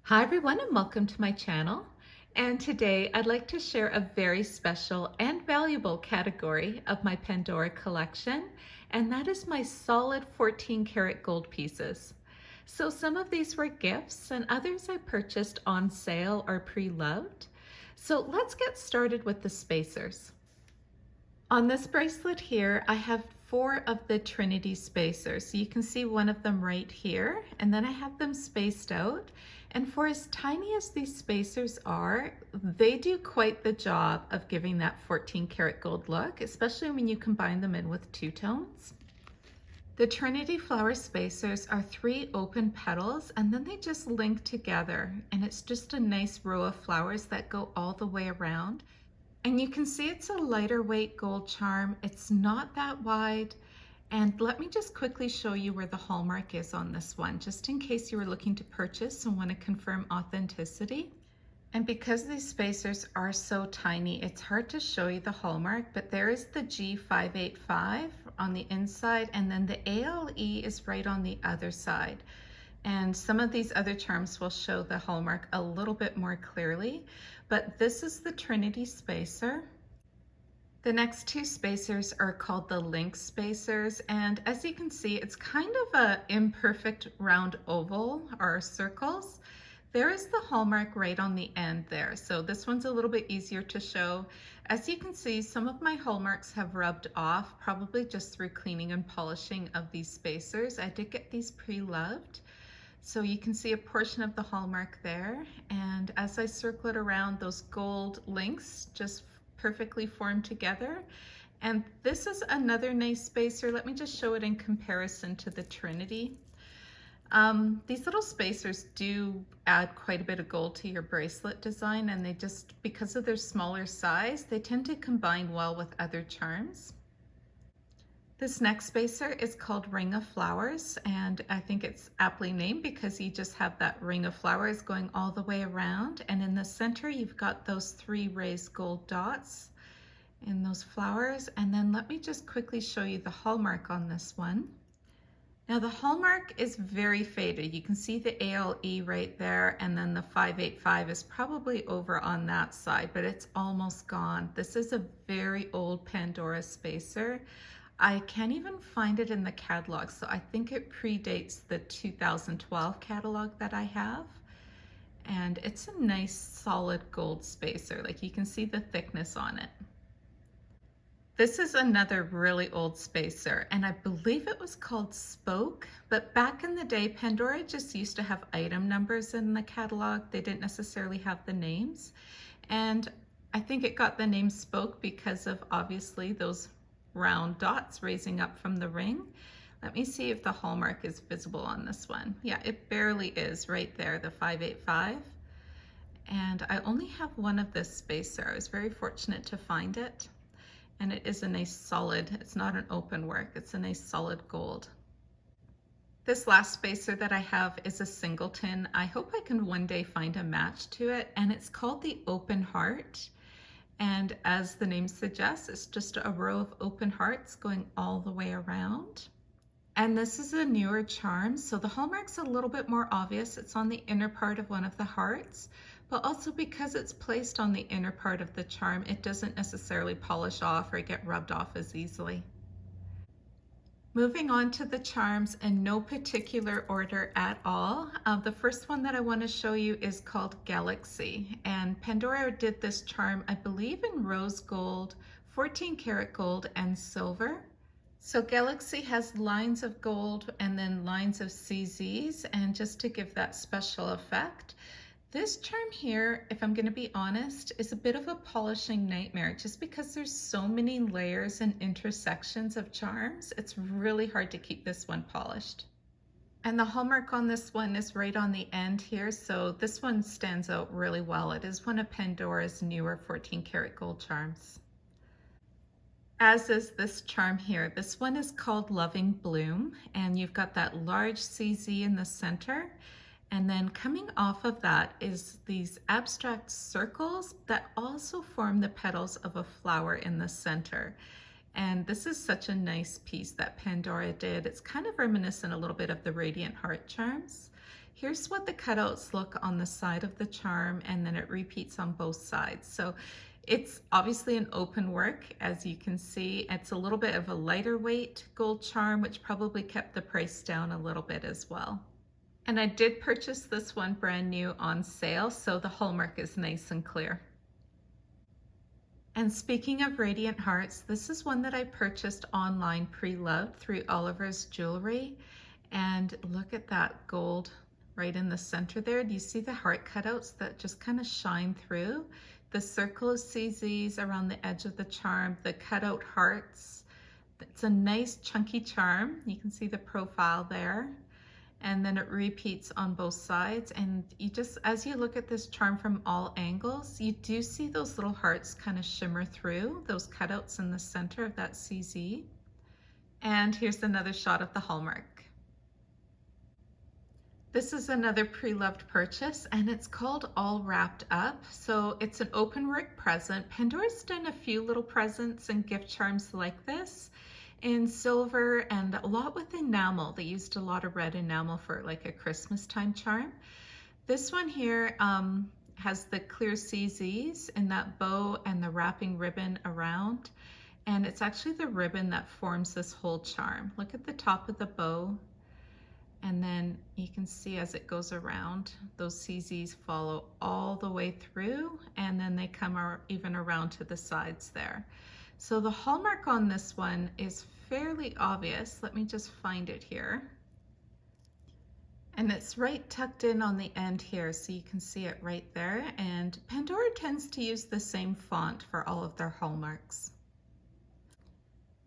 Hi everyone and welcome to my channel. And today I'd like to share a very special and valuable category of my Pandora collection, and that is my solid 14 karat gold pieces. So some of these were gifts and others I purchased on sale or pre-loved. So let's get started with the spacers. On this bracelet here, I have 4 of the Trinity Spacers. So you can see one of them right here, and then I have them spaced out. And for as tiny as these spacers are, they do quite the job of giving that 14 karat gold look, especially when you combine them in with two-tones. The Trinity flower spacers are 3 open petals, and then they just link together, and it's just a nice row of flowers that go all the way around. And you can see it's a lighter weight gold charm. It's not that wide. And let me just quickly show you where the hallmark is on this one, just in case you were looking to purchase and want to confirm authenticity. And because these spacers are so tiny, it's hard to show you the hallmark, but there is the G585 on the inside, and then the ALE is right on the other side. And some of these other charms will show the hallmark a little bit more clearly, but this is the Trinity Spacer. The next 2 spacers are called the Link Spacers, and as you can see, it's kind of an imperfect round oval or circles. There is the hallmark right on the end there, so this one's a little bit easier to show. As you can see, some of my hallmarks have rubbed off, probably just through cleaning and polishing of these spacers. I did get these pre-loved. So you can see a portion of the hallmark there, and as I circle it around, those gold links just perfectly form together. And this is another nice spacer. Let me just show it in comparison to the Trinity. These little spacers do add quite a bit of gold to your bracelet design, and they just, because of their smaller size, they tend to combine well with other charms. This next spacer is called Ring of Flowers, and I think it's aptly named because you just have that ring of flowers going all the way around, and in the center you've got those 3 raised gold dots in those flowers. And then let me just quickly show you the hallmark on this one. Now the hallmark is very faded. You can see the ALE right there, and then the 585 is probably over on that side, but it's almost gone. This is a very old Pandora spacer. I can't even find it in the catalog, so I think it predates the 2012 catalog that I have. And it's a nice solid gold spacer. Like, you can see the thickness on it. This is another really old spacer, and I believe it was called Spoke, but back in the day, Pandora just used to have item numbers in the catalog. They didn't necessarily have the names. And I think it got the name Spoke because of obviously those round dots raising up from the ring. Let me see if the hallmark is visible on this one. Yeah, it barely is right there, the 585. And I only have one of this spacer. I was very fortunate to find it. And it is a nice solid, it's not an open work, it's a nice solid gold. This last spacer that I have is a singleton. I hope I can one day find a match to it, and it's called the Open Heart. And as the name suggests, it's just a row of open hearts going all the way around. And this is a newer charm, so the hallmark's a little bit more obvious. It's on the inner part of one of the hearts, but also because it's placed on the inner part of the charm, it doesn't necessarily polish off or get rubbed off as easily. Moving on to the charms in no particular order at all. The first one that I want to show you is called Galaxy, and Pandora did this charm, I believe, in rose gold, 14 karat gold, and silver. So Galaxy has lines of gold and then lines of CZs, and just to give that special effect. This charm here, if I'm going to be honest, is a bit of a polishing nightmare just because there's so many layers and intersections of charms. It's really hard to keep this one polished. And the hallmark on this one is right on the end here, so this one stands out really well. It is one of Pandora's newer 14 karat gold charms. As is this charm here. This one is called Loving Bloom, and you've got that large CZ in the center. And then coming off of that is these abstract circles that also form the petals of a flower in the center. And this is such a nice piece that Pandora did. It's kind of reminiscent a little bit of the Radiant Heart charms. Here's what the cutouts look on the side of the charm, and then it repeats on both sides. So it's obviously an open work, as you can see. It's a little bit of a lighter weight gold charm, which probably kept the price down a little bit as well. And I did purchase this one brand new on sale, so the hallmark is nice and clear. And speaking of radiant hearts, this is one that I purchased online pre-loved through Oliver's Jewelry. And look at that gold right in the center there. Do you see the heart cutouts that just kind of shine through? The circle of CZs around the edge of the charm, the cutout hearts. It's a nice chunky charm. You can see the profile there. And then it repeats on both sides, and you just, as you look at this charm from all angles, you do see those little hearts kind of shimmer through, those cutouts in the center of that CZ. And here's another shot of the hallmark. This is another pre-loved purchase, and it's called All Wrapped Up. So it's an open work present. Pandora's done a few little presents and gift charms like this in silver and a lot with enamel. They used a lot of red enamel for like a Christmas time charm. This one here has the clear CZs in that bow and the wrapping ribbon around. And it's actually the ribbon that forms this whole charm. Look at the top of the bow. And then you can see as it goes around, those CZs follow all the way through, and then they come even around to the sides there. So the hallmark on this one is fairly obvious. Let me just find it here. And it's right tucked in on the end here, so you can see it right there. And Pandora tends to use the same font for all of their hallmarks.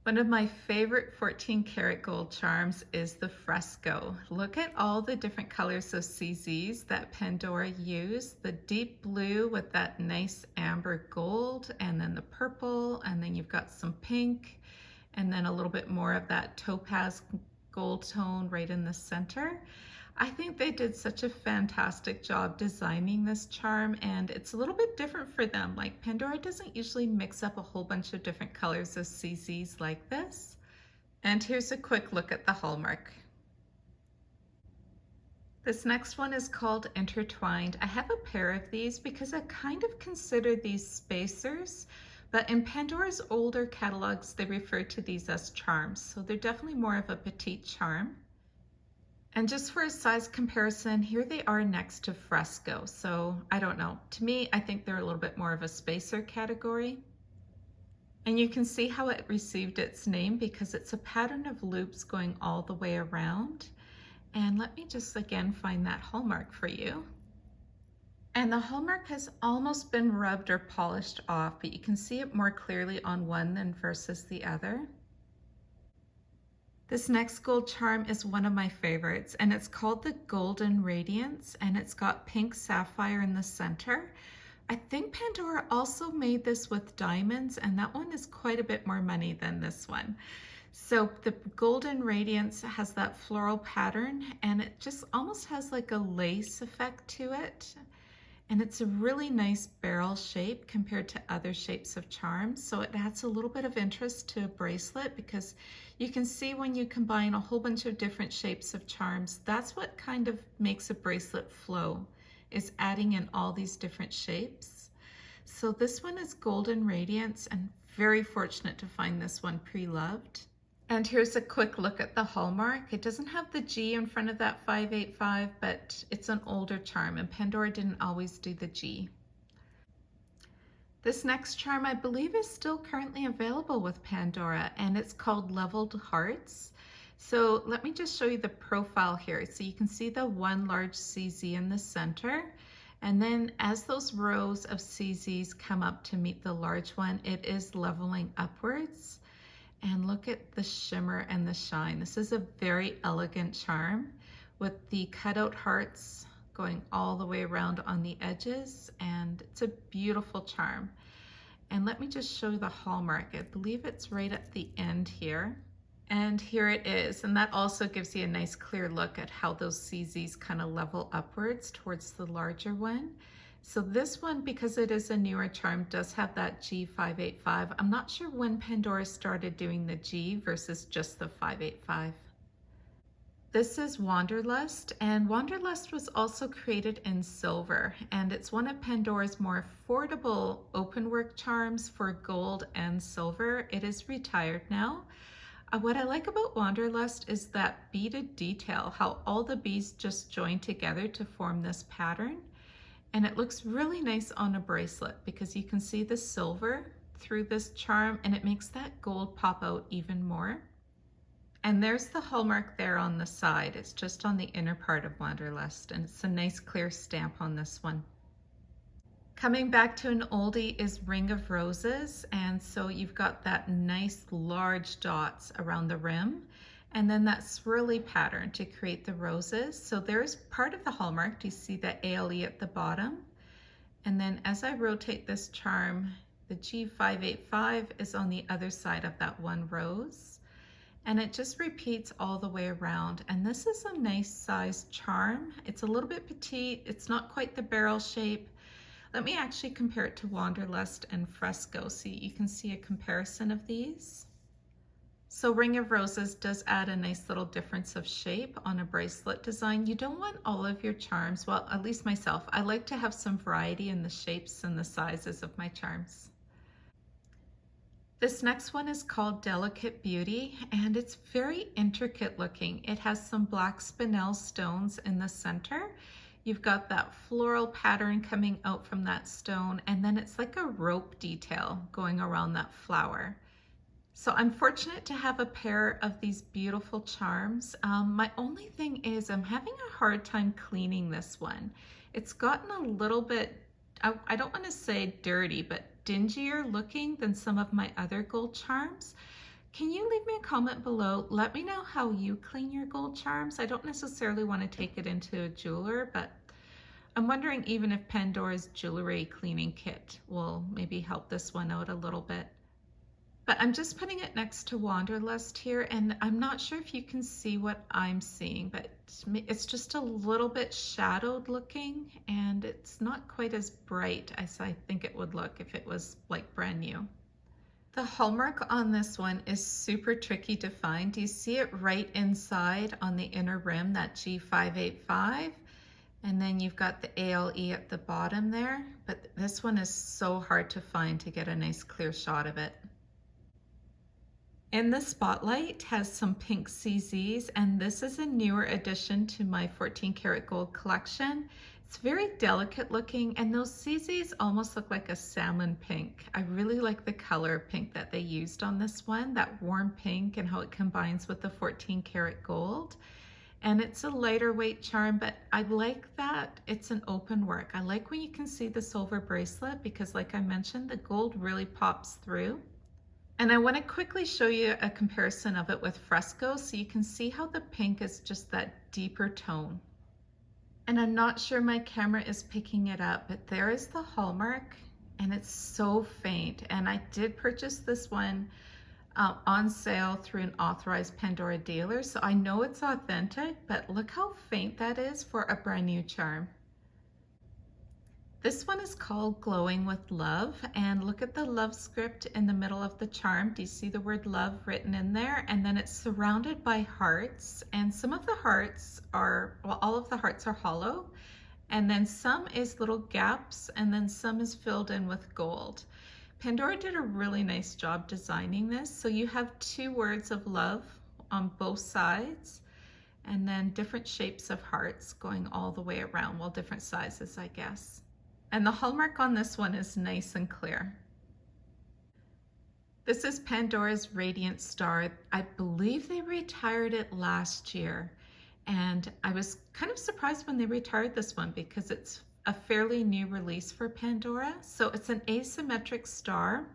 One of my favorite 14 karat gold charms is the Fresco. Look at all the different colors of CZs that Pandora used. The deep blue with that nice amber gold, and then the purple, and then you've got some pink, and then a little bit more of that topaz gold tone right in the center. I think they did such a fantastic job designing this charm, and it's a little bit different for them. Like Pandora doesn't usually mix up a whole bunch of different colors of CZs like this. And here's a quick look at the hallmark. This next one is called Intertwined. I have a pair of these because I kind of consider these spacers, but in Pandora's older catalogs, they refer to these as charms. So they're definitely more of a petite charm. And just for a size comparison, here they are next to Fresco. So I don't know, to me, I think they're a little bit more of a spacer category. And you can see how it received its name because it's a pattern of loops going all the way around. And let me just again find that hallmark for you. And the hallmark has almost been rubbed or polished off, but you can see it more clearly on one than versus the other. This next gold charm is one of my favorites, and it's called the Golden Radiance, and it's got pink sapphire in the center. I think Pandora also made this with diamonds, and that one is quite a bit more money than this one. So the Golden Radiance has that floral pattern, and it just almost has like a lace effect to it. And it's a really nice barrel shape compared to other shapes of charms. So it adds a little bit of interest to a bracelet because you can see when you combine a whole bunch of different shapes of charms, that's what kind of makes a bracelet flow, is adding in all these different shapes. So this one is Golden Radiance, and very fortunate to find this one pre-loved. And here's a quick look at the hallmark. It doesn't have the G in front of that 585, but it's an older charm, and Pandora didn't always do the G. This next charm I believe is still currently available with Pandora, and it's called Leveled Hearts. So let me just show you the profile here. So you can see the one large CZ in the center, and then as those rows of CZs come up to meet the large one, it is leveling upwards. And look at the shimmer and the shine. This is a very elegant charm with the cutout hearts going all the way around on the edges, and it's a beautiful charm. And let me just show you the hallmark. I believe it's right at the end here. And here it is. And that also gives you a nice clear look at how those CZs kind of level upwards towards the larger one. So this one, because it is a newer charm, does have that G585. I'm not sure when Pandora started doing the G versus just the 585. This is Wanderlust, and Wanderlust was also created in silver, and it's one of Pandora's more affordable open work charms for gold and silver. It is retired now. What I like about Wanderlust is that beaded detail, how all the beads just join together to form this pattern. And it looks really nice on a bracelet because you can see the silver through this charm and it makes that gold pop out even more. And there's the hallmark there on the side. It's just on the inner part of Wanderlust, and it's a nice clear stamp on this one. Coming back to an oldie is Ring of Roses, and so you've got that nice large dots around the rim, and then that swirly pattern to create the roses. So there's part of the hallmark. Do you see the ALE at the bottom? And then as I rotate this charm, the G585 is on the other side of that one rose. And it just repeats all the way around. And this is a nice size charm. It's a little bit petite. It's not quite the barrel shape. Let me actually compare it to Wanderlust and Fresco so you can see a comparison of these. So Ring of Roses does add a nice little difference of shape on a bracelet design. You don't want all of your charms, well, at least myself, I like to have some variety in the shapes and the sizes of my charms. This next one is called Delicate Beauty, and it's very intricate looking. It has some black spinel stones in the center. You've got that floral pattern coming out from that stone, and then it's like a rope detail going around that flower. So I'm fortunate to have a pair of these beautiful charms. My only thing is I'm having a hard time cleaning this one. It's gotten a little bit, I don't want to say dirty, but dingier looking than some of my other gold charms. Can you leave me a comment below? Let me know how you clean your gold charms. I don't necessarily want to take it into a jeweler, but I'm wondering even if Pandora's jewelry cleaning kit will maybe help this one out a little bit. But I'm just putting it next to Wanderlust here, and I'm not sure if you can see what I'm seeing, but it's just a little bit shadowed looking, and it's not quite as bright as I think it would look if it was like brand new. The hallmark on this one is super tricky to find. Do you see it right inside on the inner rim, that G585? And then you've got the ALE at the bottom there, but this one is so hard to find to get a nice clear shot of it. In the spotlight has some pink CZs, and this is a newer addition to my 14 karat gold collection. It's very delicate looking, and those CZs almost look like a salmon pink. I really like the color pink that they used on this one, that warm pink, and how it combines with the 14 karat gold. And it's a lighter weight charm, but I like that it's an open work. I like when you can see the silver bracelet because, like I mentioned, the gold really pops through. And I want to quickly show you a comparison of it with Fresco so you can see how the pink is just that deeper tone. And I'm not sure my camera is picking it up, but there is the hallmark, and it's so faint. And I did purchase this one on sale through an authorized Pandora dealer, so I know it's authentic, but look how faint that is for a brand new charm. This one is called Glowing with Love, and look at the love script in the middle of the charm. Do you see the word love written in there? And then it's surrounded by hearts, and some of the hearts are, well, all of the hearts are hollow, and then some is little gaps, and then some is filled in with gold. Pandora did a really nice job designing this. So you have two words of love on both sides, and then different shapes of hearts going all the way around, well, different sizes, I guess. And the hallmark on this one is nice and clear. This is Pandora's Radiance Star. I believe they retired it last year. And I was kind of surprised when they retired this one because it's a fairly new release for Pandora. So it's an asymmetric star,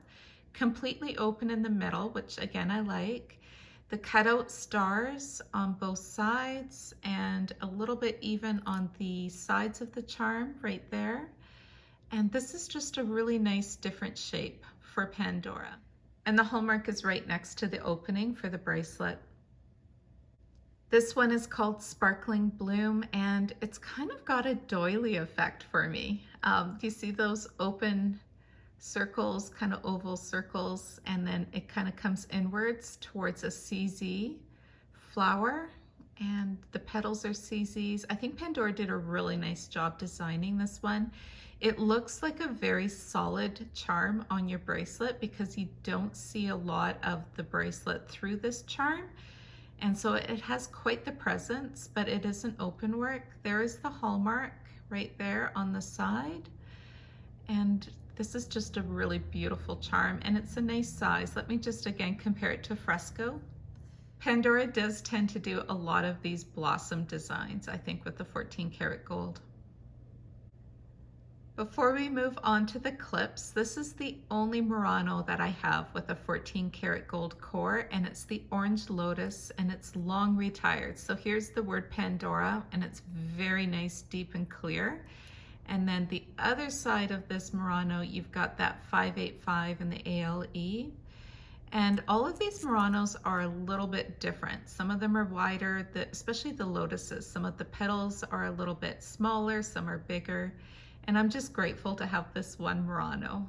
completely open in the middle, which again, I like. The cutout stars on both sides and a little bit even on the sides of the charm right there. And this is just a really nice different shape for Pandora. And the hallmark is right next to the opening for the bracelet. This one is called Sparkling Bloom, and it's kind of got a doily effect for me. Do you see those open circles, kind of oval circles, and then it kind of comes inwards towards a CZ flower? and the petals are CZs. I think Pandora did a really nice job designing this one. It looks like a very solid charm on your bracelet because you don't see a lot of the bracelet through this charm. And so it has quite the presence, but it isn't open work. There is the hallmark right there on the side. And this is just a really beautiful charm, and it's a nice size. Let me just again compare it to Fresco. Pandora does tend to do a lot of these blossom designs, I think, with the 14 karat gold. Before we move on to the clips, this is the only Murano that I have with a 14 karat gold core, and it's the orange Lotus, and it's long retired. So here's the word Pandora, and it's very nice, deep and clear. And then the other side of this Murano, you've got that 585 in the ALE. And all of these Muranos are a little bit different. Some of them are wider, especially the Lotuses. Some of the petals are a little bit smaller, some are bigger. And I'm just grateful to have this one Murano.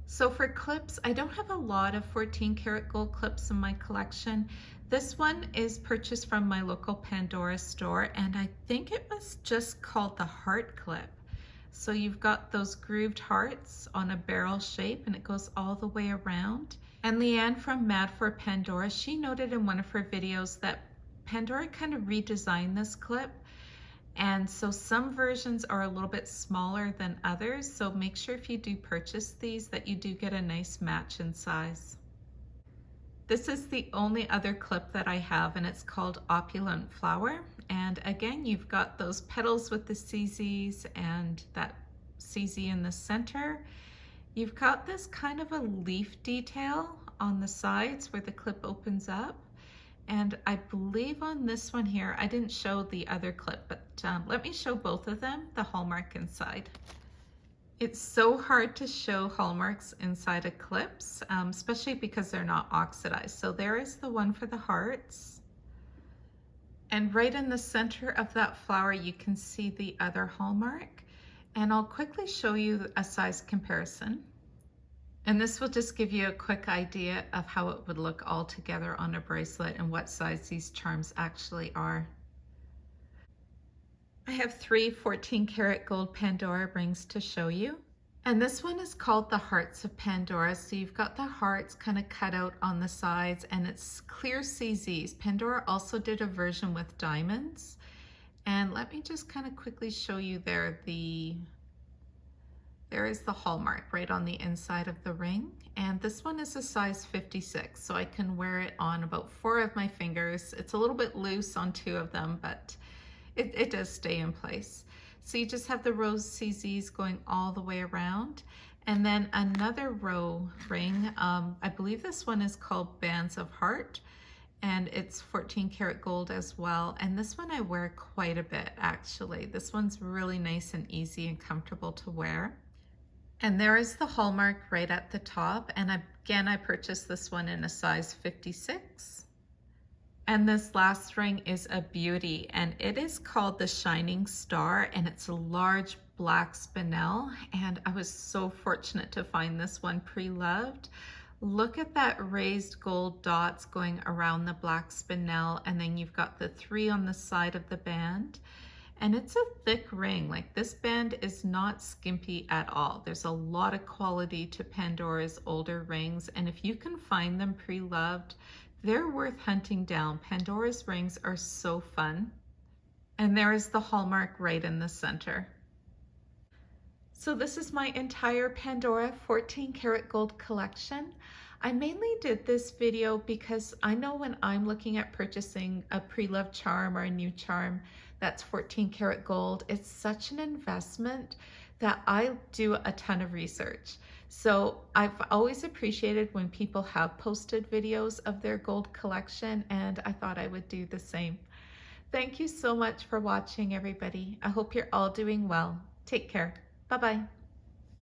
So for clips, I don't have a lot of 14 karat gold clips in my collection. This one is purchased from my local Pandora store, and I think it was just called the heart clip. So you've got those grooved hearts on a barrel shape, and it goes all the way around. And Leanne from Mad for Pandora, she noted in one of her videos that Pandora kind of redesigned this clip. And so some versions are a little bit smaller than others. So make sure if you do purchase these that you do get a nice match in size. This is the only other clip that I have, and it's called Opulent Flower. And again, you've got those petals with the CZs and that CZ in the center. You've got this kind of a leaf detail on the sides where the clip opens up. And I believe on this one here, I didn't show the other clip, but let me show both of them, the hallmark inside. It's so hard to show hallmarks inside of clips, especially because they're not oxidized. So there is the one for the hearts. And right in the center of that flower, you can see the other hallmark. And I'll quickly show you a size comparison. And this will just give you a quick idea of how it would look all together on a bracelet and what size these charms actually are. I have 3 14 karat gold Pandora rings to show you. And this one is called the Hearts of Pandora. So you've got the hearts kind of cut out on the sides, and it's clear CZs. Pandora also did a version with diamonds. And let me just kind of quickly show you there is the hallmark right on the inside of the ring. And this one is a size 56, so I can wear it on about 4 of my fingers. It's a little bit loose on 2 of them, but it does stay in place. So you just have the rose CZs going all the way around. And then another row ring, I believe this one is called Bands of Heart, and it's 14 karat gold as well. And this one I wear quite a bit, actually. This one's really nice and easy and comfortable to wear. And there is the hallmark right at the top. And again, I purchased this one in a size 56. And this last ring is a beauty, and it is called the Shining Star, and it's a large black spinel. And I was so fortunate to find this one pre-loved. Look at that raised gold dots going around the black spinel, and then you've got the 3 on the side of the band. And it's a thick ring. Like, this band is not skimpy at all. There's a lot of quality to Pandora's older rings, and if you can find them pre-loved, they're worth hunting down. Pandora's rings are so fun. And there is the hallmark right in the center. So this is my entire Pandora 14 karat gold collection. I mainly did this video because I know when I'm looking at purchasing a pre-loved charm or a new charm that's 14 karat gold, it's such an investment that I do a ton of research. So I've always appreciated when people have posted videos of their gold collection, and I thought I would do the same. Thank you so much for watching, everybody. I hope you're all doing well. Take care. Bye-bye.